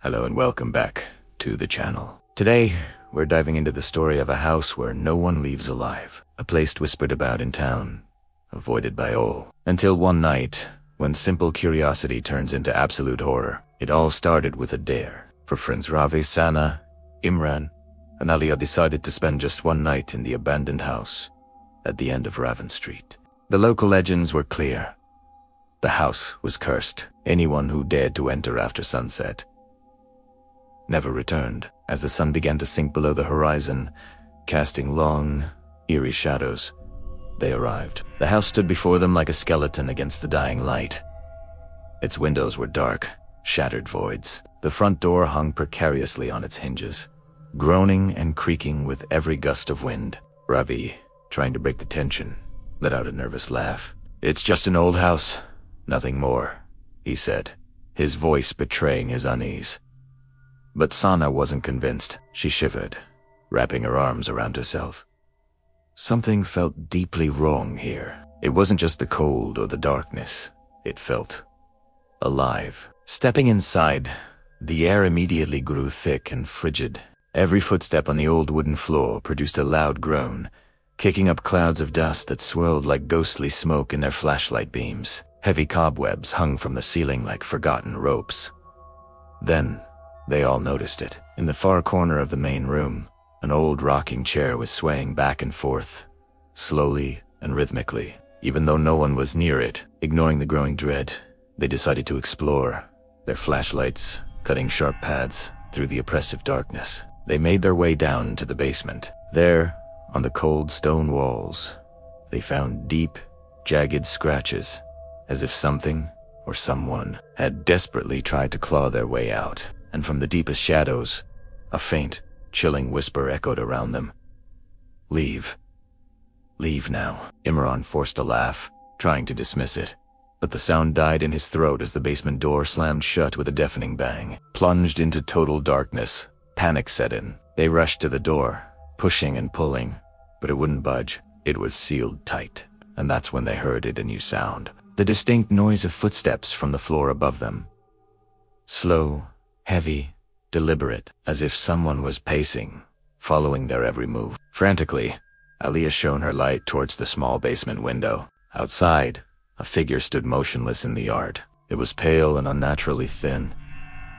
Hello and welcome back to the channel. Today, we're diving into the story of a house where no one leaves alive. A place whispered about in town, avoided by all. Until one night, when simple curiosity turns into absolute horror. It all started with a dare. For friends Ravi, Sana, Imran, and Alia decided to spend just one night in the abandoned house at the end of Raven Street. The local legends were clear. The house was cursed. Anyone who dared to enter after sunset never returned. As the sun began to sink below the horizon, casting long, eerie shadows, they arrived. The house stood before them like a skeleton against the dying light. Its windows were dark, shattered voids. The front door hung precariously on its hinges, groaning and creaking with every gust of wind. Ravi, trying to break the tension, let out a nervous laugh. "It's just an old house, nothing more," he said, his voice betraying his unease. But Sana wasn't convinced. She shivered, wrapping her arms around herself. Something felt deeply wrong here. It wasn't just the cold or the darkness. It felt alive. Stepping inside, the air immediately grew thick and frigid. Every footstep on the old wooden floor produced a loud groan, kicking up clouds of dust that swirled like ghostly smoke in their flashlight beams. Heavy cobwebs hung from the ceiling like forgotten ropes. Then, they all noticed it. In the far corner of the main room, an old rocking chair was swaying back and forth, slowly and rhythmically. Even though no one was near it, ignoring the growing dread, they decided to explore, their flashlights cutting sharp paths through the oppressive darkness. They made their way down to the basement. There, on the cold stone walls, they found deep, jagged scratches, as if something or someone had desperately tried to claw their way out. And from the deepest shadows, a faint, chilling whisper echoed around them. "Leave. Leave now." Imran forced a laugh, trying to dismiss it. But the sound died in his throat as the basement door slammed shut with a deafening bang. Plunged into total darkness, panic set in. They rushed to the door, pushing and pulling, but it wouldn't budge. It was sealed tight. And that's when they heard a new sound. The distinct noise of footsteps from the floor above them. Slow, heavy, deliberate, as if someone was pacing, following their every move. Frantically, Alia shone her light towards the small basement window. Outside, a figure stood motionless in the yard. It was pale and unnaturally thin,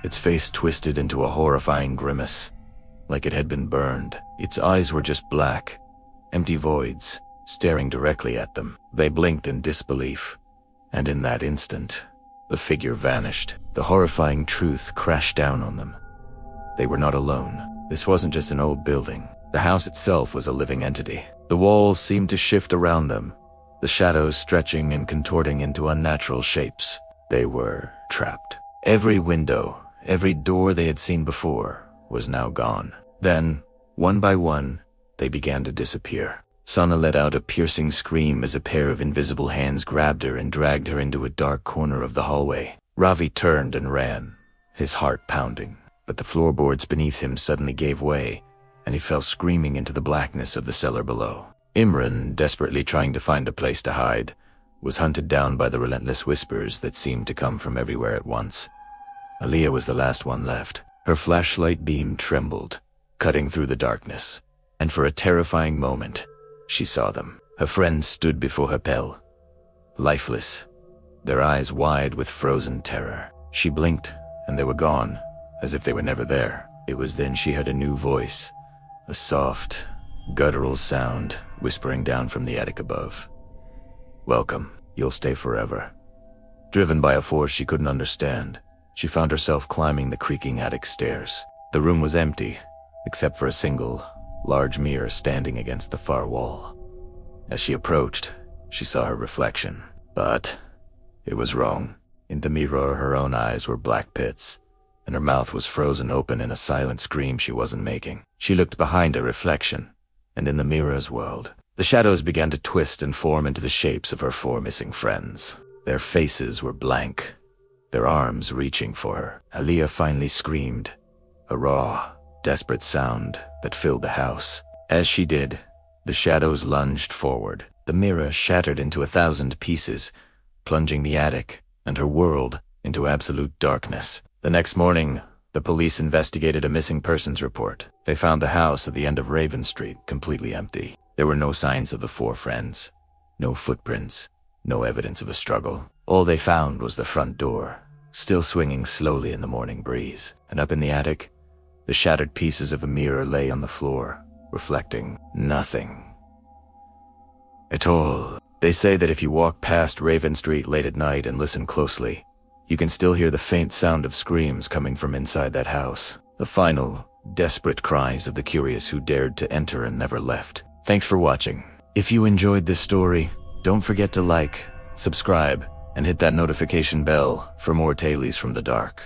its face twisted into a horrifying grimace, like it had been burned. Its eyes were just black, empty voids, staring directly at them. They blinked in disbelief, and in that instant, the figure vanished. The horrifying truth crashed down on them. They were not alone. This wasn't just an old building. The house itself was a living entity. The walls seemed to shift around them, the shadows stretching and contorting into unnatural shapes. They were trapped. Every window, every door they had seen before, was now gone. Then, one by one, they began to disappear. Sana let out a piercing scream as a pair of invisible hands grabbed her and dragged her into a dark corner of the hallway. Ravi turned and ran, his heart pounding, but the floorboards beneath him suddenly gave way, and he fell screaming into the blackness of the cellar below. Imran, desperately trying to find a place to hide, was hunted down by the relentless whispers that seemed to come from everywhere at once. Alia was the last one left. Her flashlight beam trembled, cutting through the darkness, and for a terrifying moment, she saw them. Her friends stood before her bell, lifeless, their eyes wide with frozen terror. She blinked, and they were gone, as if they were never there. It was then she heard a new voice, a soft, guttural sound whispering down from the attic above. "Welcome. You'll stay forever." Driven by a force she couldn't understand, she found herself climbing the creaking attic stairs. The room was empty, except for a single, large mirror standing against the far wall. As she approached, she saw her reflection. But it was wrong. In the mirror, her own eyes were black pits, and her mouth was frozen open in a silent scream she wasn't making. She looked behind her reflection, and in the mirror's world, the shadows began to twist and form into the shapes of her four missing friends. Their faces were blank, their arms reaching for her. Alia finally screamed, a raw, desperate sound that filled the house. As she did, the shadows lunged forward. The mirror shattered into 1,000 pieces, plunging the attic and her world into absolute darkness. The next morning, The police investigated a missing persons report. They found the house at the end of Raven Street completely empty. There were no signs of the four friends, no footprints, no evidence of a struggle. All they found was the front door, still swinging slowly in the morning breeze. And up in the attic, the shattered pieces of a mirror lay on the floor, reflecting nothing at all. They say that if you walk past Raven Street late at night and listen closely, you can still hear the faint sound of screams coming from inside that house. The final, desperate cries of the curious who dared to enter and never left. Thanks for watching. If you enjoyed this story, don't forget to like, subscribe, and hit that notification bell for more Tales from the Dark.